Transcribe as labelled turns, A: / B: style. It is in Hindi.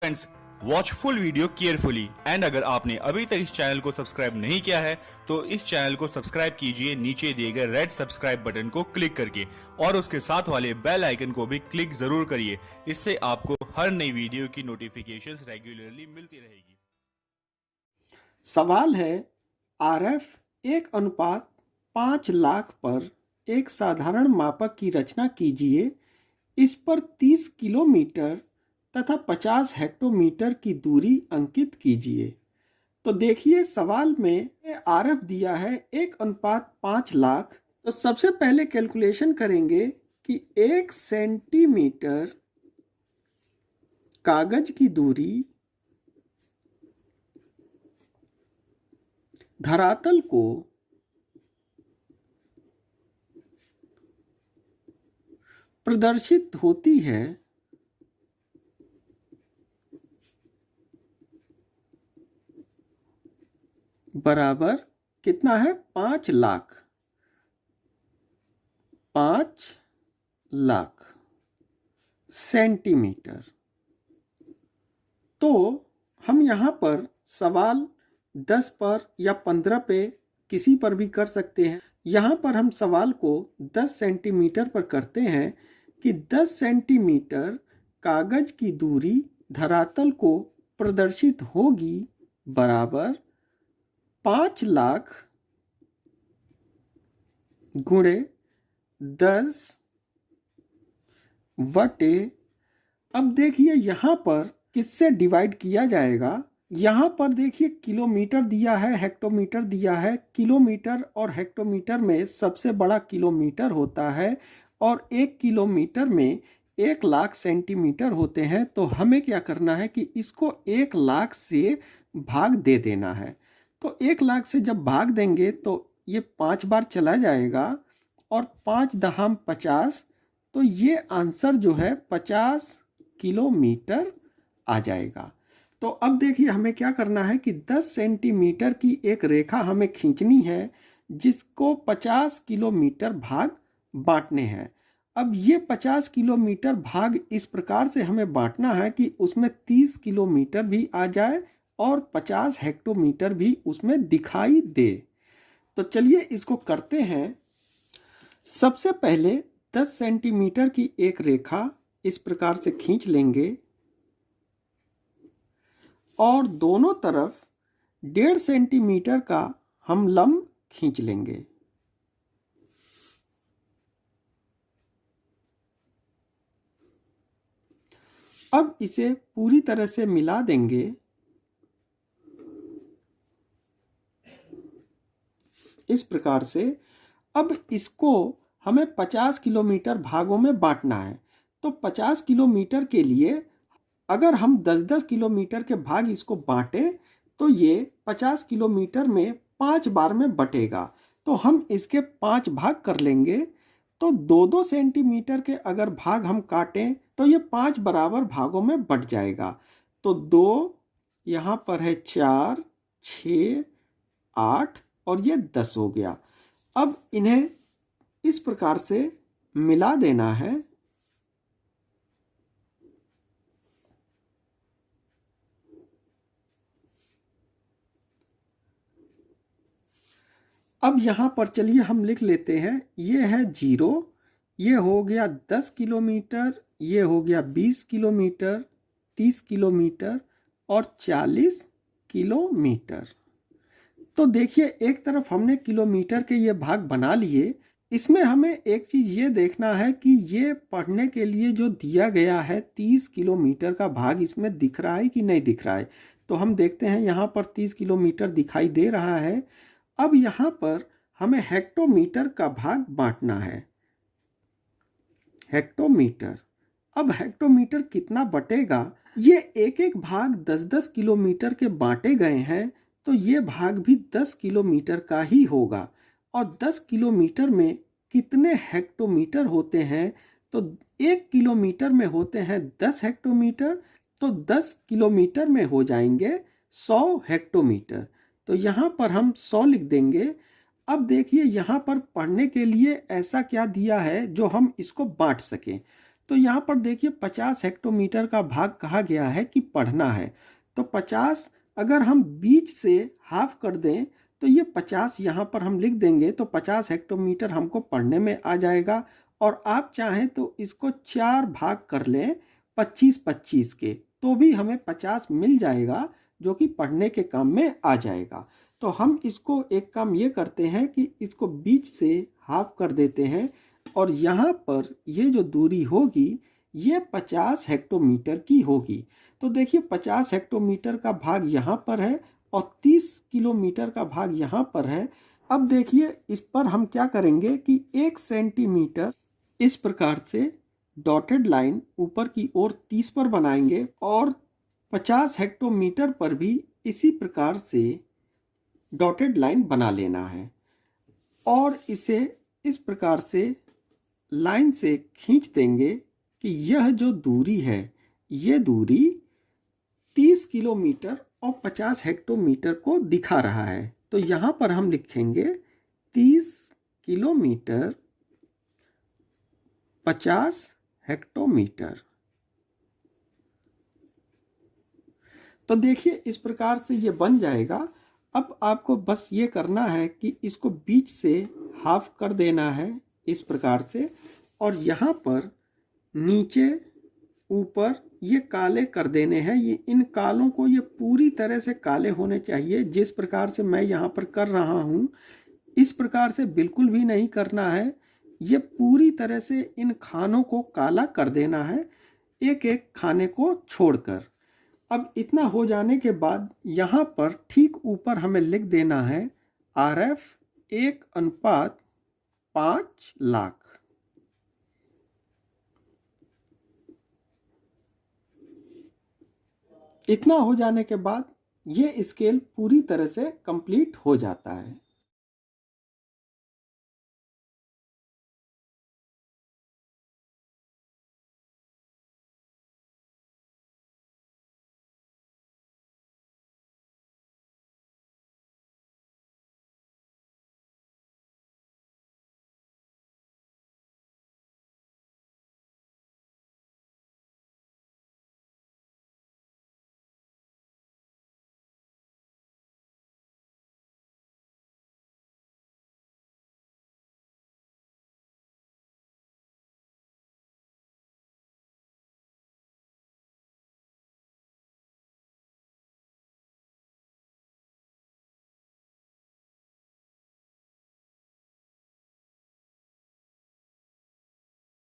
A: Friends, watch full video carefully and अगर आपने अभी तक इस चैनल को सब्सक्राइब नहीं किया है तो इस चैनल को सब्सक्राइब कीजिए नीचे दिए गए रेड सब्सक्राइब बटन को क्लिक करके और उसके साथ वाले बेल आइकन को भी क्लिक जरूर करिए। इससे आपको हर नई वीडियो की नोटिफिकेशंस रेगुलरली मिलती रहेगी।
B: सवाल है RF 1:5 लाख पर एक साधारण मापक की रचना कीजिए। इस पर 30 किलोमीटर तथा 50 हेक्टोमीटर की दूरी अंकित कीजिए। तो देखिए सवाल में RF दिया है 1:5 लाख। तो सबसे पहले कैलकुलेशन करेंगे कि 1 सेंटीमीटर कागज की दूरी धरातल को प्रदर्शित होती है बराबर कितना है 5 लाख 5 लाख सेंटीमीटर। तो हम यहाँ पर सवाल 10 पर या 15 पे किसी पर भी कर सकते हैं। यहाँ पर हम सवाल को 10 सेंटीमीटर पर करते हैं कि 10 सेंटीमीटर कागज की दूरी धरातल को प्रदर्शित होगी बराबर 5 लाख गुणे 10 बटे, अब देखिए यहाँ पर किससे डिवाइड किया जाएगा। यहाँ पर देखिए किलोमीटर दिया है, हेक्टोमीटर दिया है। किलोमीटर और हेक्टोमीटर में सबसे बड़ा किलोमीटर होता है और 1 किलोमीटर में 1 लाख सेंटीमीटर होते हैं। तो हमें क्या करना है कि इसको 1 लाख से भाग दे देना है। तो 1 लाख से जब भाग देंगे तो ये 5 बार चला जाएगा और 5 दहाम 50, तो ये आंसर जो है 50 किलोमीटर आ जाएगा। तो अब देखिए हमें क्या करना है कि 10 सेंटीमीटर की एक रेखा हमें खींचनी है जिसको 50 किलोमीटर भाग बांटने हैं। अब ये 50 किलोमीटर भाग इस प्रकार से हमें बांटना है कि उसमें 30 किलोमीटर भी आ जाए और 50 हेक्टोमीटर भी उसमें दिखाई दे। तो चलिए इसको करते हैं। सबसे पहले 10 सेंटीमीटर की एक रेखा इस प्रकार से खींच लेंगे और दोनों तरफ 1.5 सेंटीमीटर का हम लंब खींच लेंगे। अब इसे पूरी तरह से मिला देंगे। इस प्रकार से अब इसको हमें 50 किलोमीटर भागों में बांटना है। तो 50 किलोमीटर के लिए अगर हम 10-10 किलोमीटर के भाग इसको बांटें तो ये 50 किलोमीटर में 5 बार में बटेगा। तो हम इसके 5 भाग कर लेंगे। तो 2-2 सेंटीमीटर के अगर भाग हम काटें तो ये 5 बराबर भागों में बट जाएगा। तो 2 यहाँ पर है, 4, 6, 8 और ये 10 हो गया। अब इन्हें इस प्रकार से मिला देना है। अब यहाँ पर चलिए हम लिख लेते हैं, ये है 0, ये हो गया 10 किलोमीटर, ये हो गया 20 किलोमीटर, 30 किलोमीटर और 40 किलोमीटर। तो देखिए एक तरफ हमने किलोमीटर के ये भाग बना लिए। इसमें हमें एक चीज़ ये देखना है कि ये पढ़ने के लिए जो दिया गया है 30 किलोमीटर का भाग इसमें दिख रहा है कि नहीं दिख रहा है। तो हम देखते हैं यहाँ पर 30 किलोमीटर दिखाई दे रहा है। अब यहाँ पर हमें हेक्टोमीटर का भाग बांटना है। हेक्टोमीटर, अब हेक्टोमीटर कितना बटेगा, ये एक एक भाग 10-10 किलोमीटर के बांटे गए हैं तो ये भाग भी 10 किलोमीटर का ही होगा। और 10 किलोमीटर में कितने हेक्टोमीटर होते हैं, तो 1 किलोमीटर में होते हैं 10 हेक्टोमीटर। तो 10 किलोमीटर में हो जाएंगे 100 हेक्टोमीटर। तो यहाँ पर हम 100 लिख देंगे। अब देखिए यहाँ पर पढ़ने के लिए ऐसा क्या दिया है जो हम इसको बांट सकें। तो यहाँ पर देखिए 50 हेक्टोमीटर का भाग कहा गया है कि पढ़ना है। तो 50 अगर हम बीच से हाफ कर दें तो ये 50 यहाँ पर हम लिख देंगे, तो 50 हेक्टोमीटर हमको पढ़ने में आ जाएगा। और आप चाहें तो इसको 4 भाग कर लें 25-25 के, तो भी हमें 50 मिल जाएगा, जो कि पढ़ने के काम में आ जाएगा। तो हम इसको एक काम ये करते हैं कि इसको बीच से हाफ कर देते हैं, और यहाँ पर ये जो दूरी होगी ये 50 हेक्टोमीटर की होगी। तो देखिए 50 हेक्टोमीटर का भाग यहाँ पर है और 30 किलोमीटर का भाग यहाँ पर है। अब देखिए इस पर हम क्या करेंगे कि 1 सेंटीमीटर इस प्रकार से डॉटेड लाइन ऊपर की ओर 30 पर बनाएंगे, और 50 हेक्टोमीटर पर भी इसी प्रकार से डॉटेड लाइन बना लेना है, और इसे इस प्रकार से लाइन से खींच देंगे कि यह जो दूरी है ये दूरी 30 किलोमीटर और 50 हेक्टोमीटर को दिखा रहा है। तो यहाँ पर हम लिखेंगे 30 किलोमीटर 50 हेक्टोमीटर। तो देखिए इस प्रकार से ये बन जाएगा। अब आपको बस ये करना है कि इसको बीच से हाफ कर देना है इस प्रकार से, और यहाँ पर नीचे ऊपर ये काले कर देने हैं। ये इन कालों को ये पूरी तरह से काले होने चाहिए, जिस प्रकार से मैं यहाँ पर कर रहा हूँ इस प्रकार से बिल्कुल भी नहीं करना है। ये पूरी तरह से इन खानों को काला कर देना है, एक एक खाने को छोड़कर। अब इतना हो जाने के बाद यहाँ पर ठीक ऊपर हमें लिख देना है RF 1:5 लाख। इतना हो जाने के बाद ये स्केल पूरी तरह से कंप्लीट हो जाता है।